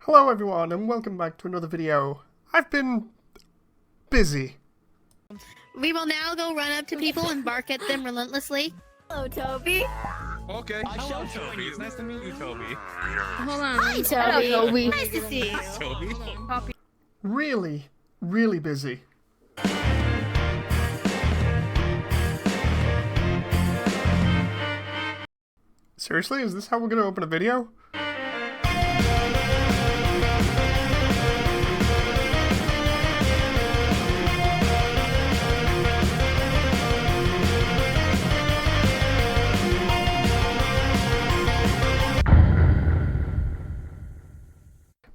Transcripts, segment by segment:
Hello everyone and welcome back to another video. I've been busy. We will now go run up to people and bark at them relentlessly. Hello, Toby. Okay. Hello, Toby. It's nice to meet you, Toby. Hold on. Hi, Toby. Hello, Toby. Nice to see you. Toby. Really busy. Seriously, is this how we're gonna open a video?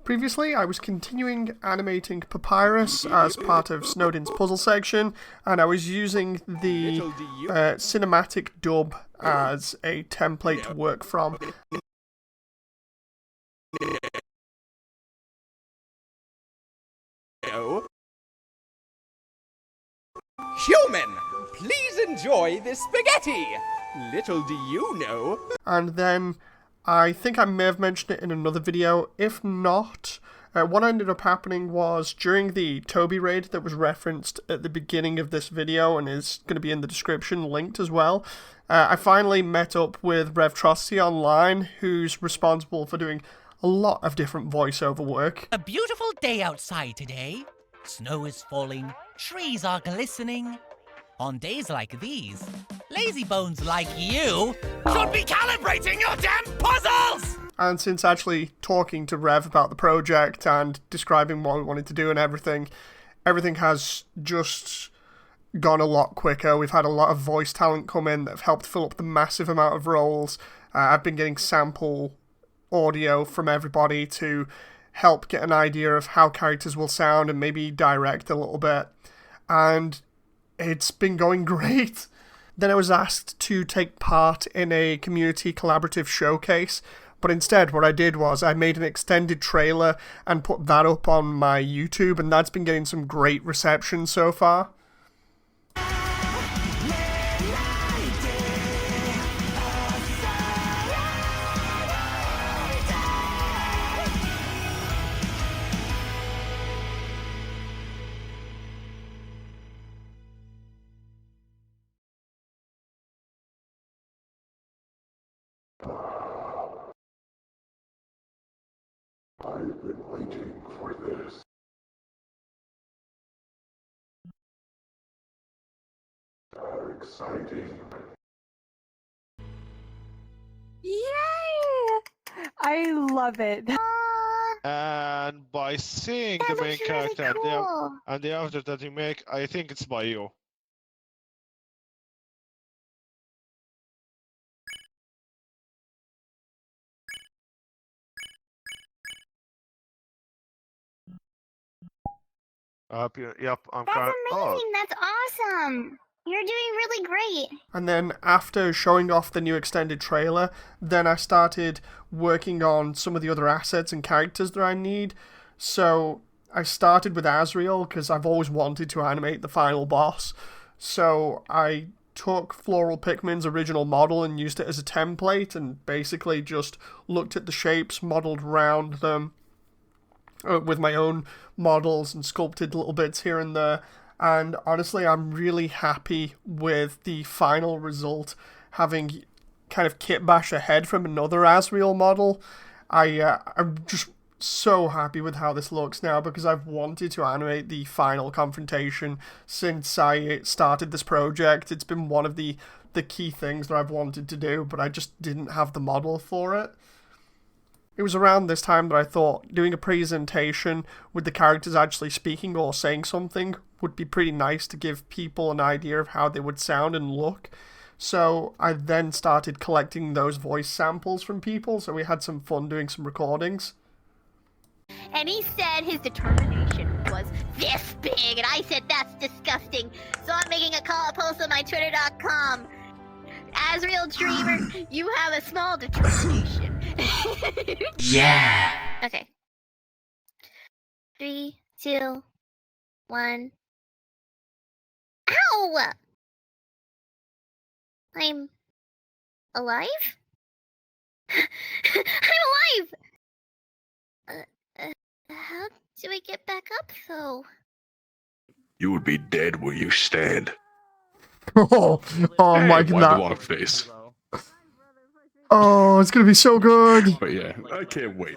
Previously, I was continuing animating Papyrus as part of Snowdin's puzzle section, and I was using the cinematic dub as a template to work from. Human, please enjoy this spaghetti! Little do you know. And then I think I may have mentioned it in another video. If not, what ended up happening was during the Toby raid that was referenced at the beginning of this video and is going to be in the description linked as well, I finally met up with Revtrosity online, who's responsible for doing a lot of different voiceover work. A beautiful day outside today. Snow is falling, trees are glistening. On days like these, lazy bones like you should be calibrating your damn puzzles! And since actually talking to Rev about the project and describing what we wanted to do and everything has just gone a lot quicker. We've had a lot of voice talent come in that have helped fill up the massive amount of roles. I've been getting sample audio from everybody to help get an idea of how characters will sound and maybe direct a little bit. And it's been going great. Then I was asked to take part in a community collaborative showcase, but instead what I did was I made an extended trailer and put that up on my YouTube, and that's been getting some great reception so far. I've been waiting for this. How exciting. Yay! I love it. And by seeing the main character and the avatar that you make, I think it's by you. Yep, I'm That's kind amazing. That's awesome. You're doing really great. And then after showing off the new extended trailer, then I started working on some of the other assets and characters that I need. So I started with Asriel because I've always wanted to animate the final boss. So I took Floral Pikmin's original model and used it as a template and basically just looked at the shapes, modeled around them with my own models and sculpted little bits here and there. And honestly, I'm really happy with the final result, having kind of kit bash ahead from another Asriel model. I'm just so happy with how this looks now because I've wanted to animate the final confrontation since I started this project. It's been one of the key things that I've wanted to do, but I just didn't have the model for it. It was around this time that I thought doing a presentation with the characters actually speaking or saying something would be pretty nice to give people an idea of how they would sound and look. So I then started collecting those voice samples from people, so we had some fun doing some recordings. And he said his determination was this big, and I said that's disgusting. So I'm making a post on my Twitter.com. Asriel Dreamer, you have a small determination. Yeah! Okay. 3, 2, 1. Ow! I'm alive? I'm alive! do we get back up, though? You would be dead where you stand. Oh, I'm Hey, liking why the that. long face? Oh, it's gonna be so good. But yeah, I can't wait.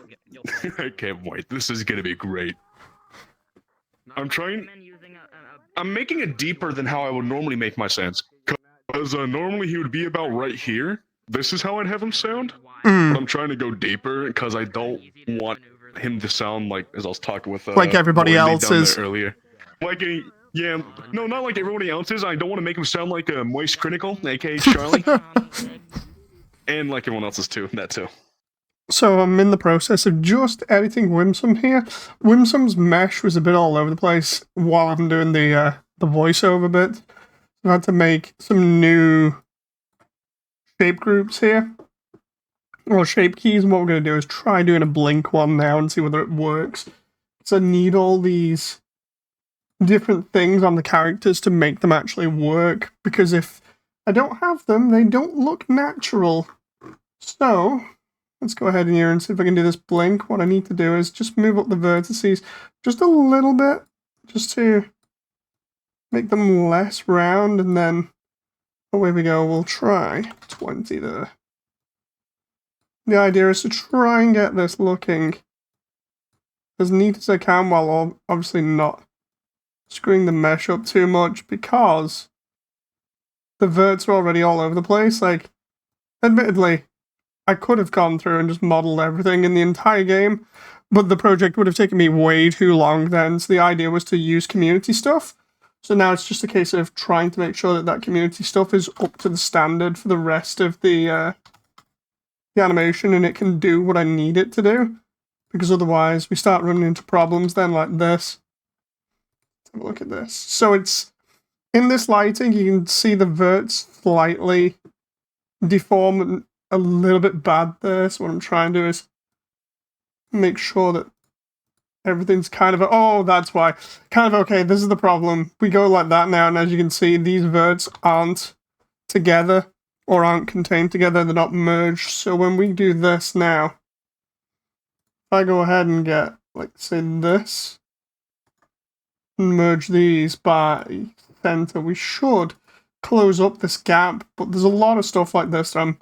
I can't wait. This is gonna be great. I'm making it deeper than how I would normally make my sounds. Because normally he would be about right here. This is how I'd have him sound. But I'm trying to go deeper because I don't want him to sound like, as I was talking with Like everybody Morley else's. down there earlier. Like a, yeah, no, not like everybody else's. I don't want to make him sound like a Moist Critical, aka Charlie. And like everyone else's too, that too. So I'm in the process of just editing Whimsum here. Whimsum's mesh was a bit all over the place while I'm doing the voiceover bit. I had to make some new shape groups here. Well, shape keys, and what we're going to do is try doing a blink one now and see whether it works. So I need all these different things on the characters to make them actually work, because if I don't have them, they don't look natural. So let's go ahead in here and see if I can do this blink. What I need to do is just move up the vertices just a little bit, just to make them less round, and then away we go. We'll try 20 there. The idea is to try and get this looking as neat as I can, while obviously not screwing the mesh up too much, because the verts are already all over the place. Like, admittedly, I could have gone through and just modeled everything in the entire game, but the project would have taken me way too long then, so the idea was to use community stuff. So now it's just a case of trying to make sure that that community stuff is up to the standard for the rest of the animation, and it can do what I need it to do, because otherwise we start running into problems then like this. Let's have a look at this. So it's, in this lighting, you can see the verts slightly deform and a little bit bad there, so what I'm trying to do is make sure that everything's kind of, oh, that's why. Kind of, okay, this is the problem. We go like that now, and as you can see, these verts aren't together, or aren't contained together, they're not merged. So when we do this now, if I go ahead and get, like, say this, and merge these by center, we should close up this gap, but there's a lot of stuff like this that I'm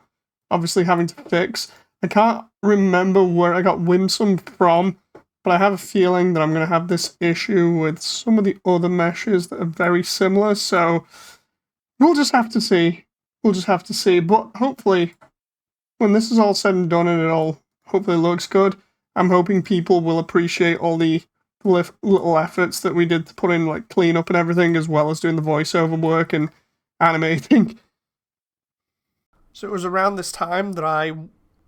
obviously having to fix. I can't remember where I got Whimsum from, but I have a feeling that I'm going to have this issue with some of the other meshes that are very similar, so we'll just have to see. We'll just have to see, but hopefully, when this is all said and done and it all hopefully looks good, I'm hoping people will appreciate all the little efforts that we did to put in, like, cleanup and everything, as well as doing the voiceover work and animating. So it was around this time that I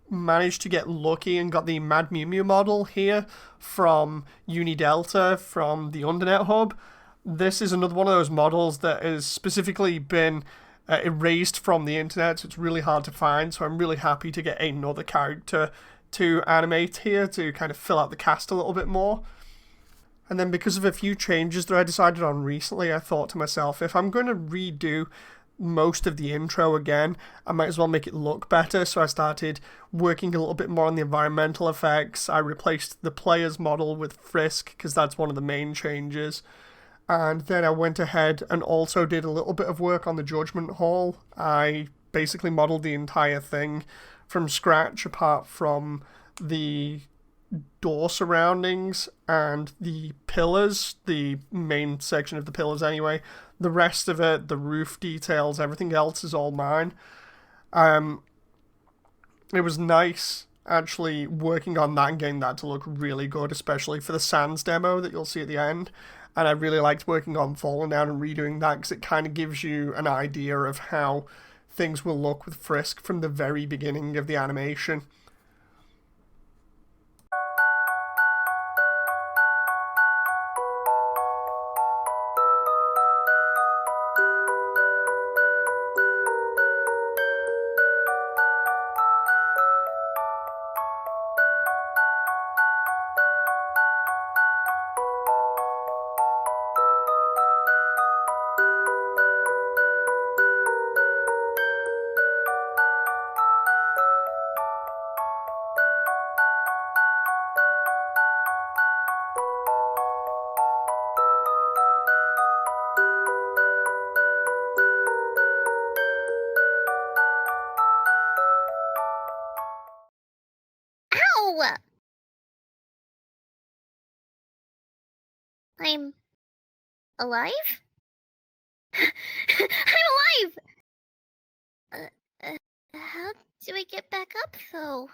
managed to get lucky and got the Mad Mew Mew model here from UniDelta from the Undernet Hub. This is another one of those models that has specifically been erased from the internet, so it's really hard to find, so I'm really happy to get another character to animate here to kind of fill out the cast a little bit more. And then because of a few changes that I decided on recently, I thought to myself, if I'm going to redo most of the intro again, I might as well make it look better, so I started working a little bit more on the environmental effects. I replaced the player's model with Frisk, because that's one of the main changes. And then I went ahead and also did a little bit of work on the Judgment Hall. I basically modeled the entire thing from scratch, apart from the door surroundings and the pillars, the main section of the pillars anyway. The rest of it, the roof details, everything else is all mine. It was nice actually working on that and getting that to look really good, especially for the Sands demo that you'll see at the end. And I really liked working on Fallen Down and redoing that, because it kind of gives you an idea of how things will look with Frisk from the very beginning of the animation. I'm alive? I'm alive! How do I get back up, though?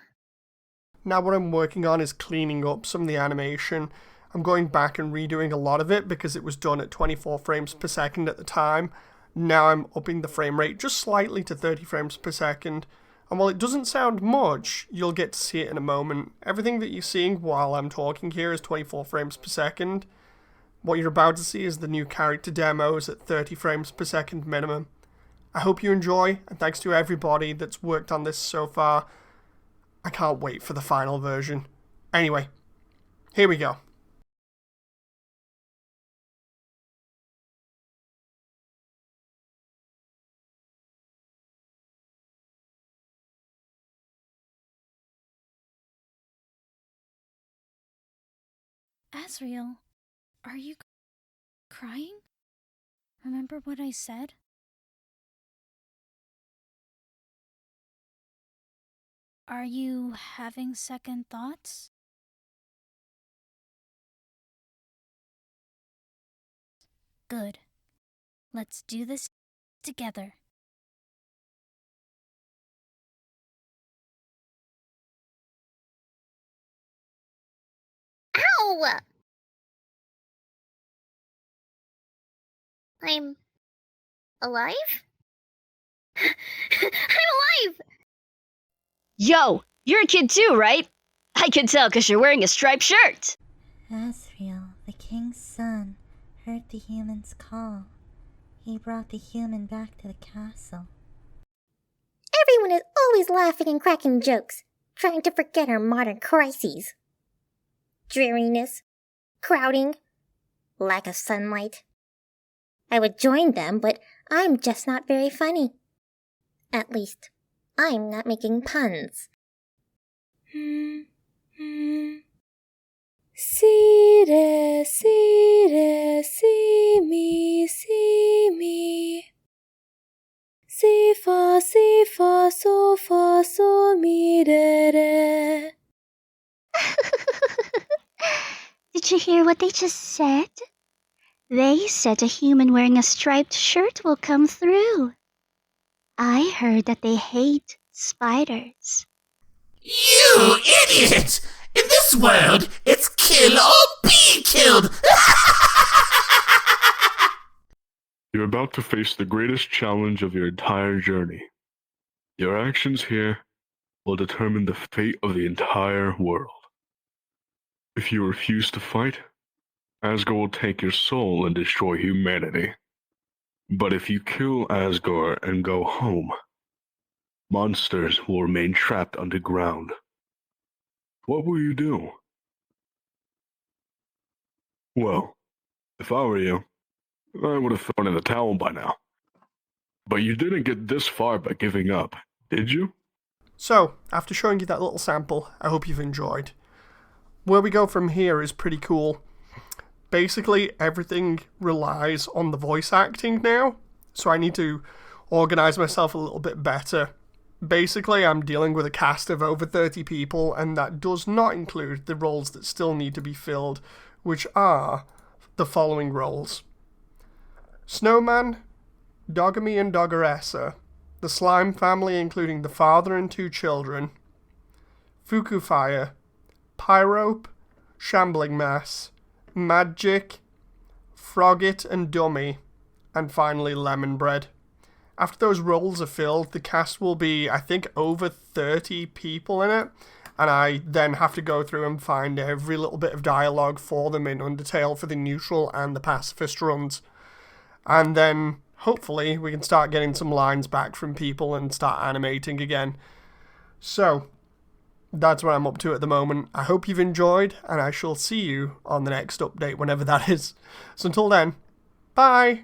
Now what I'm working on is cleaning up some of the animation. I'm going back and redoing a lot of it because it was done at 24 frames per second at the time. Now I'm upping the frame rate just slightly to 30 frames per second. And while it doesn't sound much, you'll get to see it in a moment. Everything that you're seeing while I'm talking here is 24 frames per second. What you're about to see is the new character demos at 30 frames per second minimum. I hope you enjoy, and thanks to everybody that's worked on this so far. I can't wait for the final version. Anyway, here we go. Asriel, are you crying? Remember what I said? Are you having second thoughts? Good. Let's do this together. Ow! I'm alive? I'm alive! Yo, you're a kid too, right? I can tell because you're wearing a striped shirt. Asriel, the king's son, heard the humans call. He brought the human back to the castle. Everyone is always laughing and cracking jokes, trying to forget our modern crises. Dreariness, crowding, lack of sunlight. I would join them, but I'm just not very funny. At least, I'm not making puns. See me. Si fa, so, mi, re. Did you hear what they just said? They said a human wearing a striped shirt will come through. I heard that they hate spiders. You idiot! In this world, it's kill or be killed! You're about to face the greatest challenge of your entire journey. Your actions here will determine the fate of the entire world. If you refuse to fight, Asgore will take your soul and destroy humanity. But if you kill Asgore and go home, monsters will remain trapped underground. What will you do? Well, if I were you, I would have thrown in the towel by now. But you didn't get this far by giving up, did you? So, after showing you that little sample, I hope you've enjoyed. Where we go from here is pretty cool. Basically, everything relies on the voice acting now, so I need to organize myself a little bit better. Basically, I'm dealing with a cast of over 30 people, and that does not include the roles that still need to be filled, which are the following roles. Snowman, Dogamy and Doggeressa, the Slime family including the father and 2 children, Fuku Fire, Pyrope, Shambling Mass, Magic, Frogget and Dummy, and finally Lemon Bread. After those roles are filled, the cast will be, I think, over 30 people in it, and I then have to go through and find every little bit of dialogue for them in Undertale for the neutral and the pacifist runs. And then, hopefully, we can start getting some lines back from people and start animating again. So, that's what I'm up to at the moment. I hope you've enjoyed, and I shall see you on the next update, whenever that is. So until then, bye!